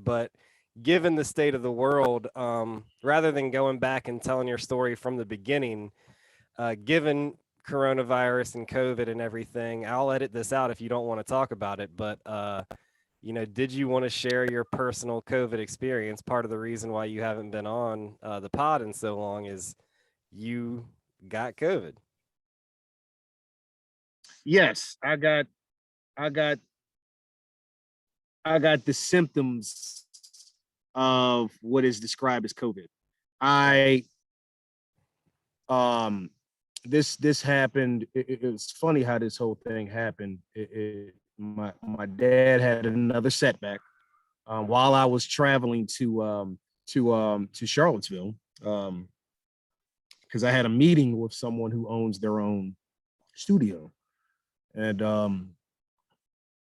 but given the state of the world, rather than going back and telling your story from the beginning, given coronavirus and COVID and everything, I'll edit this out if you don't want to talk about it. But did you want to share your personal COVID experience? Part of the reason why you haven't been on the pod in so long is you got COVID. Yes, I got I got the symptoms of what is described as COVID. I um this happened. It's funny how this whole thing happened. My dad had another setback while I was traveling to Charlottesville because I had a meeting with someone who owns their own studio, and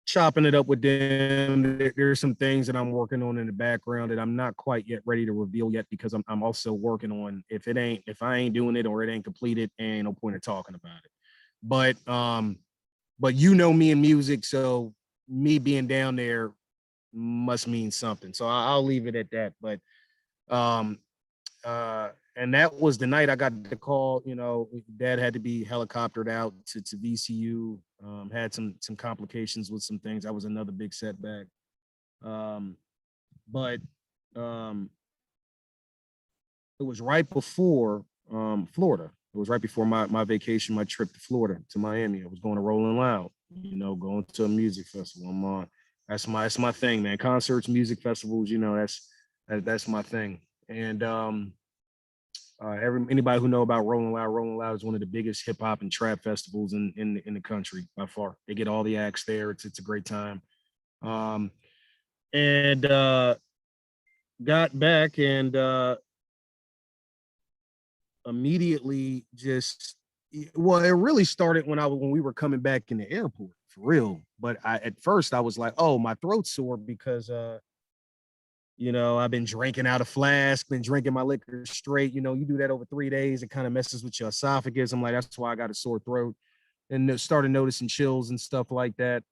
chopping it up with them. There's some things that I'm working on in the background that I'm not quite yet ready to reveal yet because I'm also working on if I ain't doing it or it ain't completed, ain't no point of talking about it. But you know me in music, so me being down there must mean something. So I'll leave it at that. But um and that was the night I got the call. Dad had to be helicoptered out to VCU. Had some complications with some things. That was another big setback. But it was right before Florida. It was right before my vacation, my trip to Florida, to Miami. I was going to Rolling Loud, going to a music festival. I'm on. That's my thing, man. Concerts, music festivals, that's my thing. And anybody who know about Rolling Loud is one of the biggest hip hop and trap festivals in the country by far. They get all the acts there. It's a great time. And got back and immediately it really started when we were coming back in the airport for real. But at first I was like, oh, my throat's sore because I've been drinking out of flask, been drinking my liquor straight. You do that over 3 days, it kind of messes with your esophagus. I'm like, that's why I got a sore throat. And started noticing chills and stuff like that.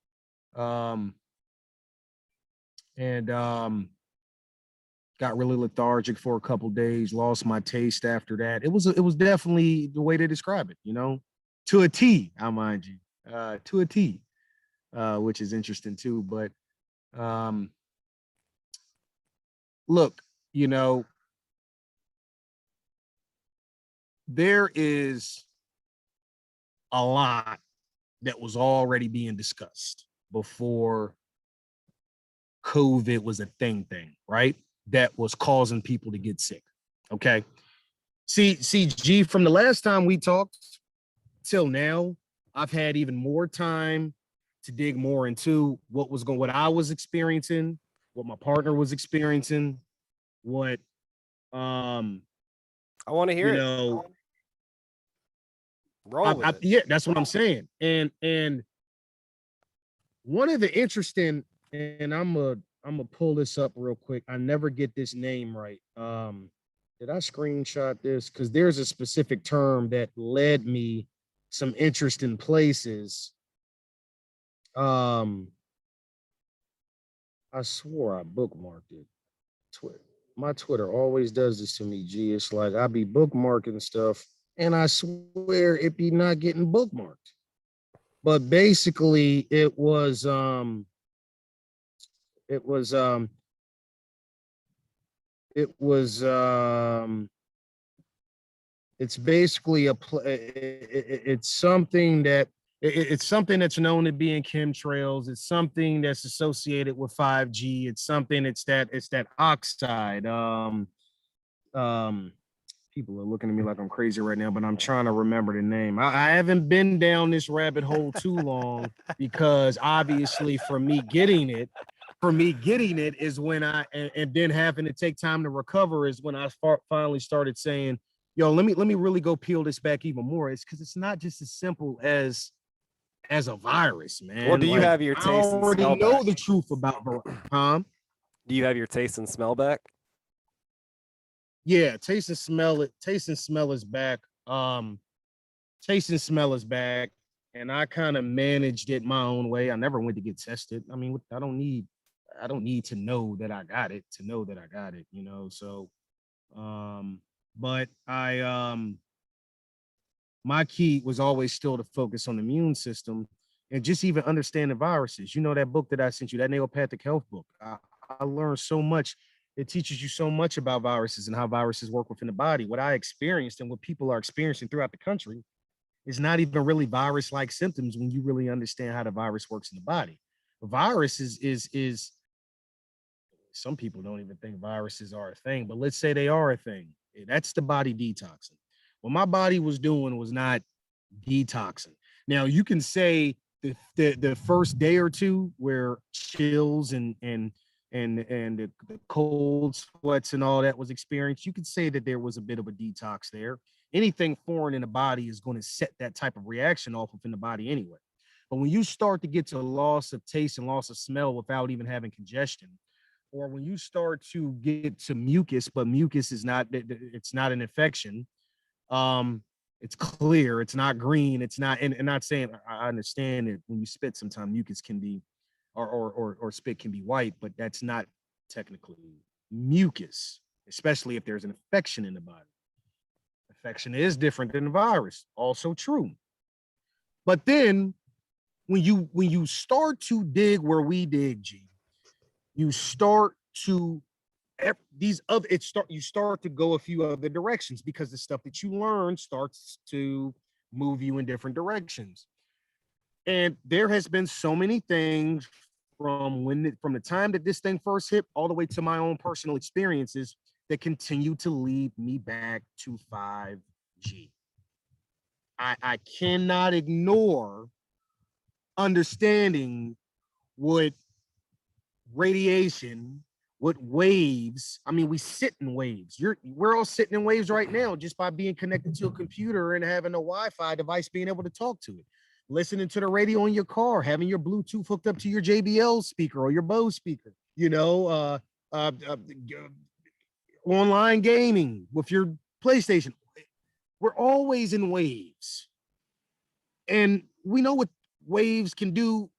And got really lethargic for a couple days, lost my taste after that. It was definitely the way to describe it, to a T, I mind you, to a T, which is interesting too. But look, there is a lot that was already being discussed before COVID was a thing, right? That was causing people to get sick. Okay. See, G, from the last time we talked till now, I've had even more time to dig more into what I was experiencing, what my partner was experiencing, what I want to hear it. Roll with it. Yeah, that's what I'm saying. And one of the interesting, and I'm gonna pull this up real quick. I never get this name right. Did I screenshot this? Because there's a specific term that led me some interesting places. I swore I bookmarked it. My Twitter always does this to me, G. It's like I be bookmarking stuff, and I swear it be not getting bookmarked. But basically, it's basically it's something it's something that's known to be in chemtrails. It's something that's associated with 5G. It's that oxide. People are looking at me like I'm crazy right now, but I'm trying to remember the name. I haven't been down this rabbit hole too long because obviously for me getting it is when and then having to take time to recover is when I finally started saying, yo, let me really go peel this back even more. It's because it's not just as simple as a virus, man. Or do you have your taste and smell back? I already know the truth about Do you have your taste and smell back? Yeah, taste and smell it. Taste and smell is back. Taste and smell is back. And I kind of managed it my own way. I never went to get tested. I mean, I don't need I don't need to know that I got it to know that I got it, So, but my key was always still to focus on the immune system and just even understand the viruses. That book that I sent you, that naopathic health book. I learned so much. It teaches you so much about viruses and how viruses work within the body. What I experienced and what people are experiencing throughout the country is not even really virus-like symptoms when you really understand how the virus works in the body. A virus is some people don't even think viruses are a thing, but let's say they are a thing. That's the body detoxing. What my body was doing was not detoxing. Now you can say the first day or two where chills and the cold sweats and all that was experienced, you could say that there was a bit of a detox there. Anything foreign in the body is going to set that type of reaction off within the body anyway. But when you start to get to loss of taste and loss of smell without even having congestion, or when you start to get to mucus, but mucus is not, it's not an infection. Um, it's clear, it's not green, it's not, and not saying I understand that when you spit, sometimes mucus can be, or spit can be white, but that's not technically mucus, especially if there's an infection in the body. Infection is different than the virus, also true. But then when you start to dig where we dig, G, you start to you start to go a few other directions because the stuff that you learn starts to move you in different directions. And there has been so many things from the time that this thing first hit all the way to my own personal experiences that continue to lead me back to 5G. I cannot ignore understanding what radiation, what waves. I mean, we sit in waves. We're all sitting in waves right now just by being connected to a computer and having a Wi-Fi device, being able to talk to it, listening to the radio in your car, having your Bluetooth hooked up to your JBL speaker or your Bose speaker, online gaming with your PlayStation. We're always in waves. And we know what waves can do.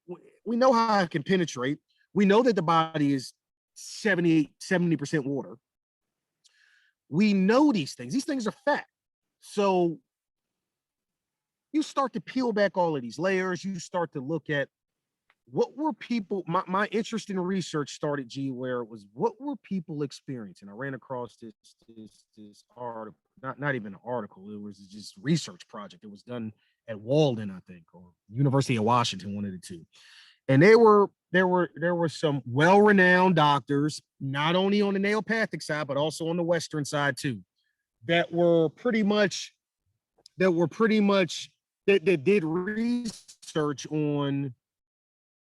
We know how it can penetrate. We know that the body is 70% water. We know these things. These things are fact. So you start to peel back all of these layers. You start to look at what were people, my interest in research started, G, where it was what were people experiencing? I ran across this article, not even an article, it was just research project. It was done at Walden, I think, or University of Washington, one of the two. And there were some well-renowned doctors, not only on the naopathic side, but also on the Western side too, that that did research on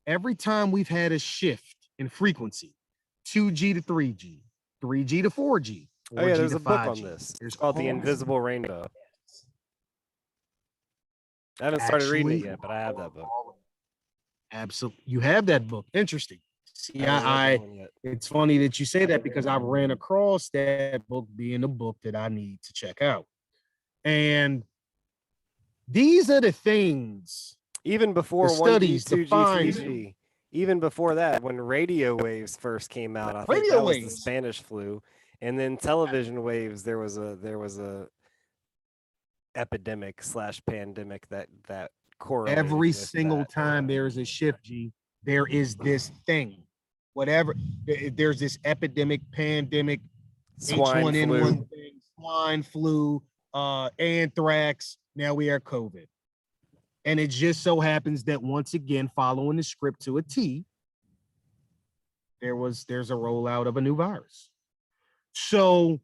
every time we've had a shift in frequency, 2G to 3G, 3G to 4G, 4G Oh yeah, there's to a book 5G. on this. There's It's called The Invisible Rainbow. I haven't started reading it yet, but I have that book. Absolutely. You have that book. Interesting. See, it's funny that you say that because I ran across that book being a book that I need to check out. And these are the things, even before the studies, 1G, 2G, define 3G, even before that, when radio waves first came out, I think radio that was the waves. Spanish flu, and then television waves. There was a epidemic / pandemic that correlated Every with single that. time there is a shift, G, there is this thing. Whatever, there's this epidemic, pandemic, Swine H1N1 flu. thing, swine flu, anthrax. Now we are COVID. And it just so happens that once again, following the script to a T, there's a rollout of a new virus. So,